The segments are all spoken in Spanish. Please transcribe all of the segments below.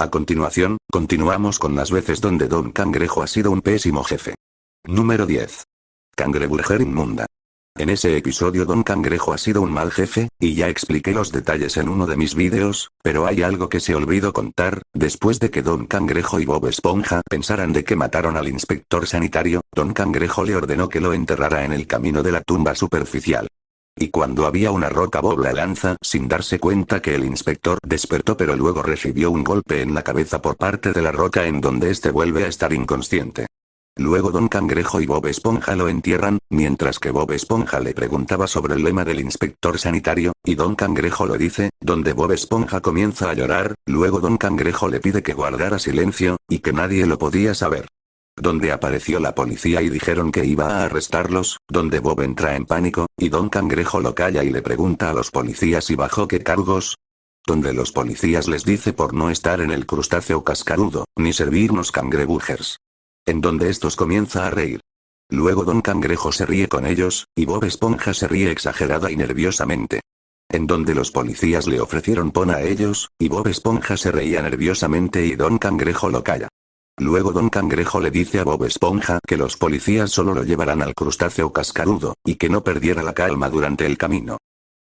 A continuación, continuamos con las veces donde Don Cangrejo ha sido un pésimo jefe. Número 10. Cangreburger inmunda. En ese episodio Don Cangrejo ha sido un mal jefe, y ya expliqué los detalles en uno de mis vídeos, pero hay algo que se olvidó contar. Después de que Don Cangrejo y Bob Esponja pensaran de que mataron al inspector sanitario, Don Cangrejo le ordenó que lo enterrara en el camino de la tumba superficial. Y cuando había una roca Bob la lanza sin darse cuenta que el inspector despertó, pero luego recibió un golpe en la cabeza por parte de la roca, en donde este vuelve a estar inconsciente. Luego Don Cangrejo y Bob Esponja lo entierran, mientras que Bob Esponja le preguntaba sobre el lema del inspector sanitario, y Don Cangrejo lo dice, donde Bob Esponja comienza a llorar. Luego Don Cangrejo le pide que guardara silencio, y que nadie lo podía saber. Donde apareció la policía y dijeron que iba a arrestarlos, donde Bob entra en pánico, y Don Cangrejo lo calla y le pregunta a los policías y bajo qué cargos. Donde los policías les dice por no estar en el crustáceo cascarudo, ni servirnos cangreburgers. En donde estos comienza a reír. Luego Don Cangrejo se ríe con ellos, y Bob Esponja se ríe exagerada y nerviosamente. En donde los policías le ofrecieron pon a ellos, y Bob Esponja se reía nerviosamente y Don Cangrejo lo calla. Luego Don Cangrejo le dice a Bob Esponja que los policías solo lo llevarán al crustáceo cascarudo, y que no perdiera la calma durante el camino.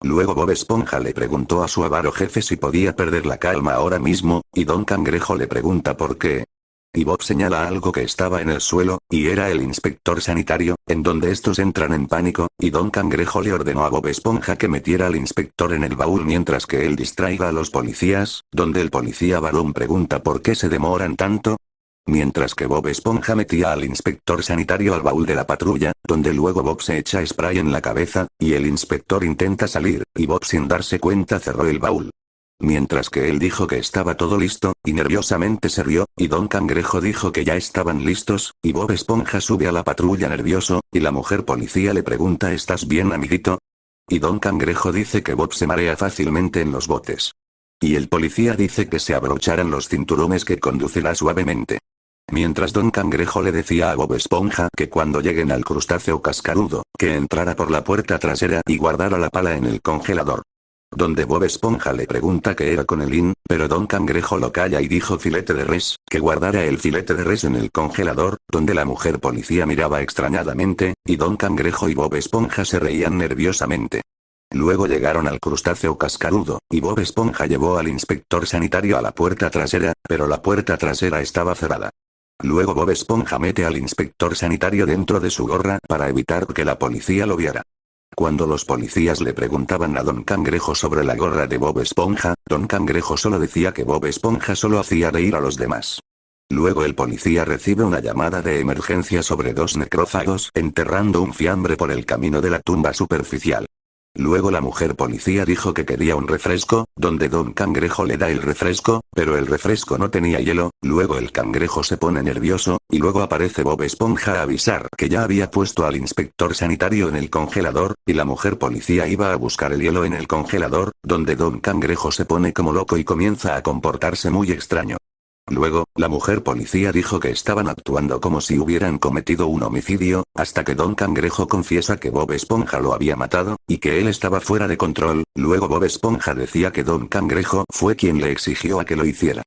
Luego Bob Esponja le preguntó a su avaro jefe si podía perder la calma ahora mismo, y Don Cangrejo le pregunta por qué. Y Bob señala algo que estaba en el suelo, y era el inspector sanitario, en donde estos entran en pánico, y Don Cangrejo le ordenó a Bob Esponja que metiera al inspector en el baúl mientras que él distraiga a los policías, donde el policía varón pregunta por qué se demoran tanto. Mientras que Bob Esponja metía al inspector sanitario al baúl de la patrulla, donde luego Bob se echa spray en la cabeza, y el inspector intenta salir, y Bob sin darse cuenta cerró el baúl. Mientras que él dijo que estaba todo listo, y nerviosamente se rió, y Don Cangrejo dijo que ya estaban listos, y Bob Esponja sube a la patrulla nervioso, y la mujer policía le pregunta ¿estás bien amiguito? Y Don Cangrejo dice que Bob se marea fácilmente en los botes. Y el policía dice que se abrocharan los cinturones que conducirá suavemente. Mientras Don Cangrejo le decía a Bob Esponja que cuando lleguen al crustáceo cascarudo, que entrara por la puerta trasera y guardara la pala en el congelador. Donde Bob Esponja le pregunta qué era conelín, pero Don Cangrejo lo calla y dijo filete de res, que guardara el filete de res en el congelador, donde la mujer policía miraba extrañadamente, y Don Cangrejo y Bob Esponja se reían nerviosamente. Luego llegaron al crustáceo cascarudo, y Bob Esponja llevó al inspector sanitario a la puerta trasera, pero la puerta trasera estaba cerrada. Luego Bob Esponja mete al inspector sanitario dentro de su gorra para evitar que la policía lo viera. Cuando los policías le preguntaban a Don Cangrejo sobre la gorra de Bob Esponja, Don Cangrejo solo decía que Bob Esponja solo hacía reír a los demás. Luego el policía recibe una llamada de emergencia sobre dos necrófagos enterrando un fiambre por el camino de la tumba superficial. Luego la mujer policía dijo que quería un refresco, donde Don Cangrejo le da el refresco, pero el refresco no tenía hielo. Luego el cangrejo se pone nervioso, y luego aparece Bob Esponja a avisar que ya había puesto al inspector sanitario en el congelador, y la mujer policía iba a buscar el hielo en el congelador, donde Don Cangrejo se pone como loco y comienza a comportarse muy extraño. Luego, la mujer policía dijo que estaban actuando como si hubieran cometido un homicidio, hasta que Don Cangrejo confiesa que Bob Esponja lo había matado, y que él estaba fuera de control. Luego Bob Esponja decía que Don Cangrejo fue quien le exigió a que lo hiciera.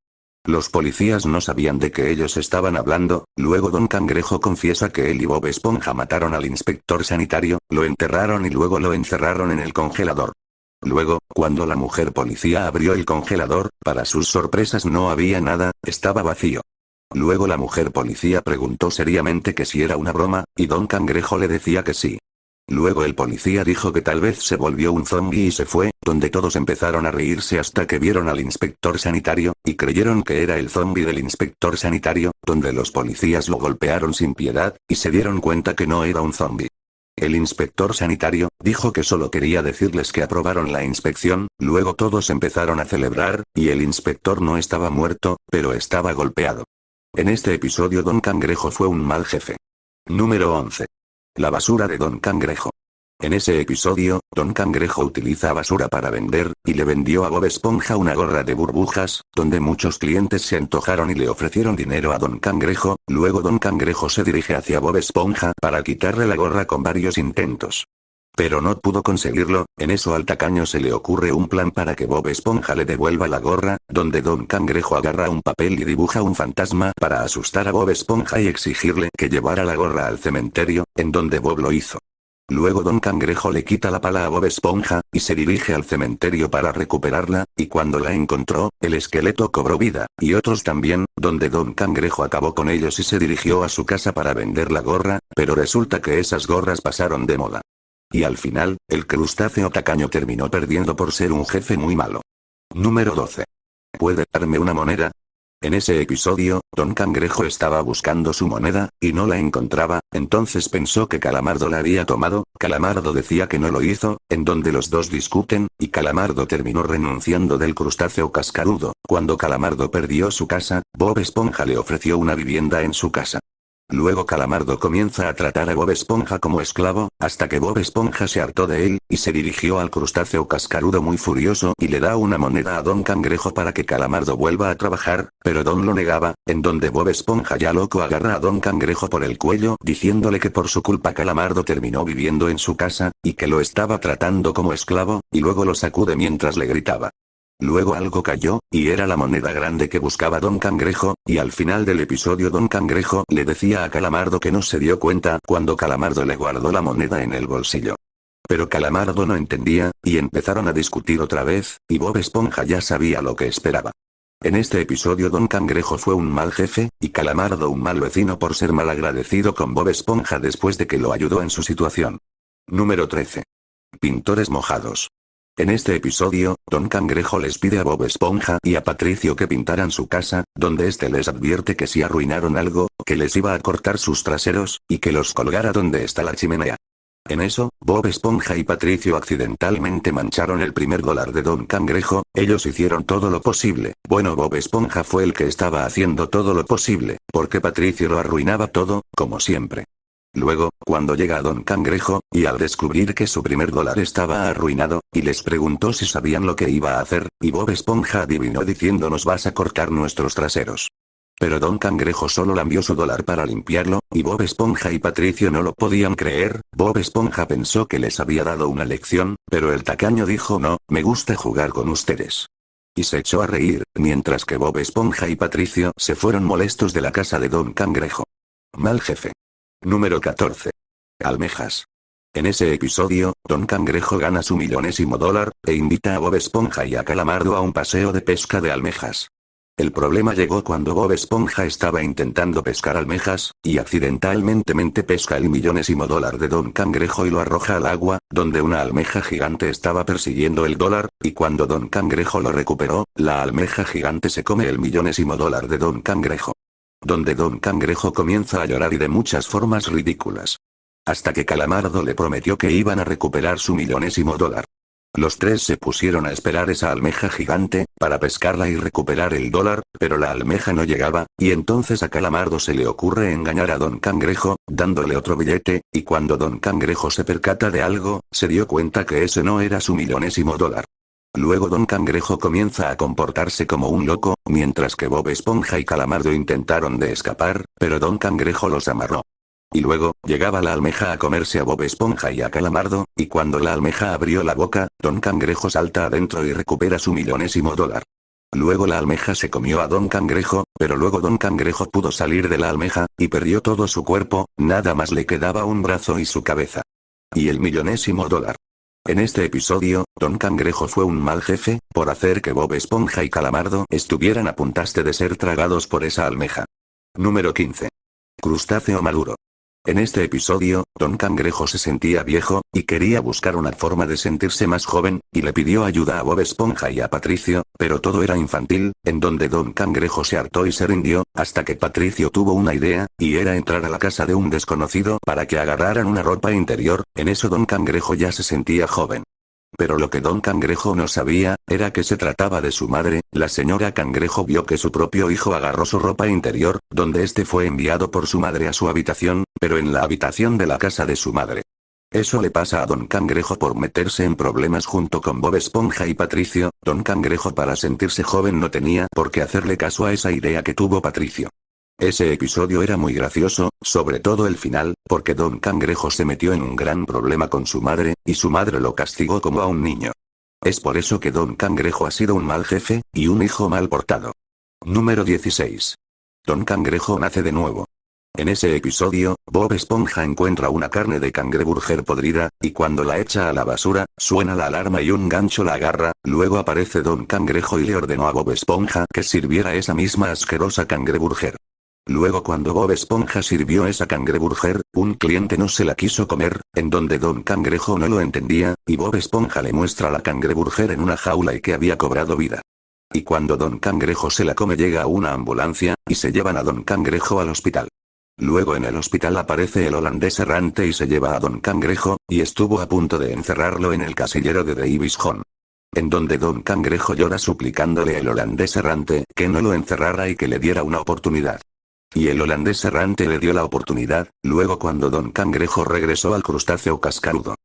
Los policías no sabían de qué ellos estaban hablando. Luego Don Cangrejo confiesa que él y Bob Esponja mataron al inspector sanitario, lo enterraron y luego lo encerraron en el congelador. Luego, cuando la mujer policía abrió el congelador, para sus sorpresas no había nada, estaba vacío. Luego la mujer policía preguntó seriamente que si era una broma, y Don Cangrejo le decía que sí. Luego el policía dijo que tal vez se volvió un zombie y se fue, donde todos empezaron a reírse hasta que vieron al inspector sanitario, y creyeron que era el zombie del inspector sanitario, donde los policías lo golpearon sin piedad, y se dieron cuenta que no era un zombie. El inspector sanitario dijo que solo quería decirles que aprobaron la inspección. Luego todos empezaron a celebrar, y el inspector no estaba muerto, pero estaba golpeado. En este episodio Don Cangrejo fue un mal jefe. Número 11. La basura de Don Cangrejo. En ese episodio, Don Cangrejo utiliza basura para vender, y le vendió a Bob Esponja una gorra de burbujas, donde muchos clientes se antojaron y le ofrecieron dinero a Don Cangrejo. Luego Don Cangrejo se dirige hacia Bob Esponja para quitarle la gorra con varios intentos. Pero no pudo conseguirlo. En eso al tacaño se le ocurre un plan para que Bob Esponja le devuelva la gorra, donde Don Cangrejo agarra un papel y dibuja un fantasma para asustar a Bob Esponja y exigirle que llevara la gorra al cementerio, en donde Bob lo hizo. Luego Don Cangrejo le quita la pala a Bob Esponja, y se dirige al cementerio para recuperarla, y cuando la encontró, el esqueleto cobró vida, y otros también, donde Don Cangrejo acabó con ellos y se dirigió a su casa para vender la gorra, pero resulta que esas gorras pasaron de moda. Y al final, el crustáceo tacaño terminó perdiendo por ser un jefe muy malo. Número 12. ¿Puede darme una moneda? En ese episodio, Don Cangrejo estaba buscando su moneda, y no la encontraba, entonces pensó que Calamardo la había tomado. Calamardo decía que no lo hizo, en donde los dos discuten, y Calamardo terminó renunciando del crustáceo cascarudo. Cuando Calamardo perdió su casa, Bob Esponja le ofreció una vivienda en su casa. Luego Calamardo comienza a tratar a Bob Esponja como esclavo, hasta que Bob Esponja se hartó de él, y se dirigió al crustáceo cascarudo muy furioso y le da una moneda a Don Cangrejo para que Calamardo vuelva a trabajar, pero Don lo negaba, en donde Bob Esponja ya loco agarra a Don Cangrejo por el cuello diciéndole que por su culpa Calamardo terminó viviendo en su casa, y que lo estaba tratando como esclavo, y luego lo sacude mientras le gritaba. Luego algo cayó, y era la moneda grande que buscaba Don Cangrejo, y al final del episodio Don Cangrejo le decía a Calamardo que no se dio cuenta cuando Calamardo le guardó la moneda en el bolsillo. Pero Calamardo no entendía, y empezaron a discutir otra vez, y Bob Esponja ya sabía lo que esperaba. En este episodio Don Cangrejo fue un mal jefe, y Calamardo un mal vecino por ser mal agradecido con Bob Esponja después de que lo ayudó en su situación. Número 13. Pintores mojados. En este episodio, Don Cangrejo les pide a Bob Esponja y a Patricio que pintaran su casa, donde este les advierte que si arruinaron algo, que les iba a cortar sus traseros, y que los colgara donde está la chimenea. En eso, Bob Esponja y Patricio accidentalmente mancharon el $1 de Don Cangrejo. Ellos hicieron todo lo posible. Bueno, Bob Esponja fue el que estaba haciendo todo lo posible, porque Patricio lo arruinaba todo, como siempre. Luego, cuando llega Don Cangrejo, y al descubrir que su $1 estaba arruinado, y les preguntó si sabían lo que iba a hacer, y Bob Esponja adivinó diciendo nos vas a cortar nuestros traseros. Pero Don Cangrejo solo lambió su $1 para limpiarlo, y Bob Esponja y Patricio no lo podían creer. Bob Esponja pensó que les había dado una lección, pero el tacaño dijo no, me gusta jugar con ustedes. Y se echó a reír, mientras que Bob Esponja y Patricio se fueron molestos de la casa de Don Cangrejo. Mal jefe. Número 14. Almejas. En ese episodio, Don Cangrejo gana su $1.000.000, e invita a Bob Esponja y a Calamardo a un paseo de pesca de almejas. El problema llegó cuando Bob Esponja estaba intentando pescar almejas, y accidentalmente pesca el $1.000.000 de Don Cangrejo y lo arroja al agua, donde una almeja gigante estaba persiguiendo el dólar, y cuando Don Cangrejo lo recuperó, la almeja gigante se come el $1.000.000 de Don Cangrejo. Donde Don Cangrejo comienza a llorar y de muchas formas ridículas. Hasta que Calamardo le prometió que iban a recuperar su $1.000.000. Los tres se pusieron a esperar esa almeja gigante, para pescarla y recuperar el dólar, pero la almeja no llegaba, y entonces a Calamardo se le ocurre engañar a Don Cangrejo, dándole otro billete, y cuando Don Cangrejo se percata de algo, se dio cuenta que ese no era su $1.000.000. Luego Don Cangrejo comienza a comportarse como un loco, mientras que Bob Esponja y Calamardo intentaron de escapar, pero Don Cangrejo los amarró. Y luego, llegaba la almeja a comerse a Bob Esponja y a Calamardo, y cuando la almeja abrió la boca, Don Cangrejo salta adentro y recupera su $1.000.000. Luego la almeja se comió a Don Cangrejo, pero luego Don Cangrejo pudo salir de la almeja, y perdió todo su cuerpo, nada más le quedaba un brazo y su cabeza. Y el $1.000.000. En este episodio, Don Cangrejo fue un mal jefe, por hacer que Bob Esponja y Calamardo estuvieran a puntaste de ser tragados por esa almeja. Número 15. Crustáceo maduro. En este episodio, Don Cangrejo se sentía viejo, y quería buscar una forma de sentirse más joven, y le pidió ayuda a Bob Esponja y a Patricio, pero todo era infantil, en donde Don Cangrejo se hartó y se rindió, hasta que Patricio tuvo una idea, y era entrar a la casa de un desconocido para que agarraran una ropa interior. En eso Don Cangrejo ya se sentía joven. Pero lo que Don Cangrejo no sabía, era que se trataba de su madre. La señora Cangrejo vio que su propio hijo agarró su ropa interior, donde este fue enviado por su madre a su habitación, pero en la habitación de la casa de su madre. Eso le pasa a Don Cangrejo por meterse en problemas junto con Bob Esponja y Patricio. Don Cangrejo para sentirse joven no tenía por qué hacerle caso a esa idea que tuvo Patricio. Ese episodio era muy gracioso, sobre todo el final, porque Don Cangrejo se metió en un gran problema con su madre, y su madre lo castigó como a un niño. Es por eso que Don Cangrejo ha sido un mal jefe, y un hijo mal portado. Número 16. Don Cangrejo nace de nuevo. En ese episodio, Bob Esponja encuentra una carne de cangreburger podrida, y cuando la echa a la basura, suena la alarma y un gancho la agarra, luego aparece Don Cangrejo y le ordenó a Bob Esponja que sirviera esa misma asquerosa cangreburger. Luego cuando Bob Esponja sirvió esa cangreburger, un cliente no se la quiso comer, en donde Don Cangrejo no lo entendía, y Bob Esponja le muestra la cangreburger en una jaula y que había cobrado vida. Y cuando Don Cangrejo se la come llega una ambulancia, y se llevan a Don Cangrejo al hospital. Luego en el hospital aparece el holandés errante y se lleva a Don Cangrejo, y estuvo a punto de encerrarlo en el casillero de Davis Home. En donde Don Cangrejo llora suplicándole al holandés errante que no lo encerrara y que le diera una oportunidad. Y el holandés errante le dio la oportunidad, luego cuando Don Cangrejo regresó al crustáceo cascarudo.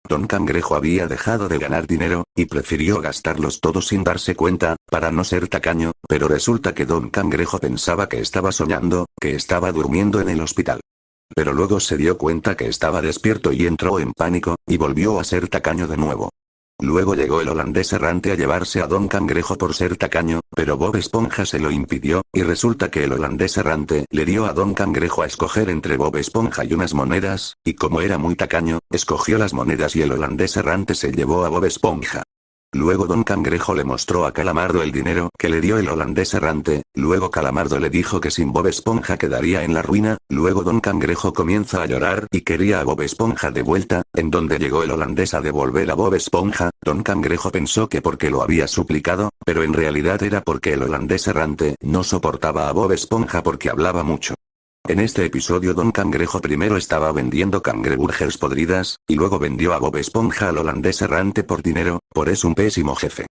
Don Cangrejo había dejado de ganar dinero, y prefirió gastarlos todos sin darse cuenta, para no ser tacaño, pero resulta que Don Cangrejo pensaba que estaba soñando, que estaba durmiendo en el hospital. Pero luego se dio cuenta que estaba despierto y entró en pánico, y volvió a ser tacaño de nuevo. Luego llegó el holandés errante a llevarse a Don Cangrejo por ser tacaño, pero Bob Esponja se lo impidió, y resulta que el holandés errante le dio a Don Cangrejo a escoger entre Bob Esponja y unas monedas, y como era muy tacaño, escogió las monedas y el holandés errante se llevó a Bob Esponja. Luego Don Cangrejo le mostró a Calamardo el dinero que le dio el holandés errante, luego Calamardo le dijo que sin Bob Esponja quedaría en la ruina, luego Don Cangrejo comienza a llorar y quería a Bob Esponja de vuelta, en donde llegó el holandés a devolver a Bob Esponja, Don Cangrejo pensó que porque lo había suplicado, pero en realidad era porque el holandés errante no soportaba a Bob Esponja porque hablaba mucho. En este episodio Don Cangrejo primero estaba vendiendo cangreburgers podridas, y luego vendió a Bob Esponja al holandés errante por dinero, por es un pésimo jefe.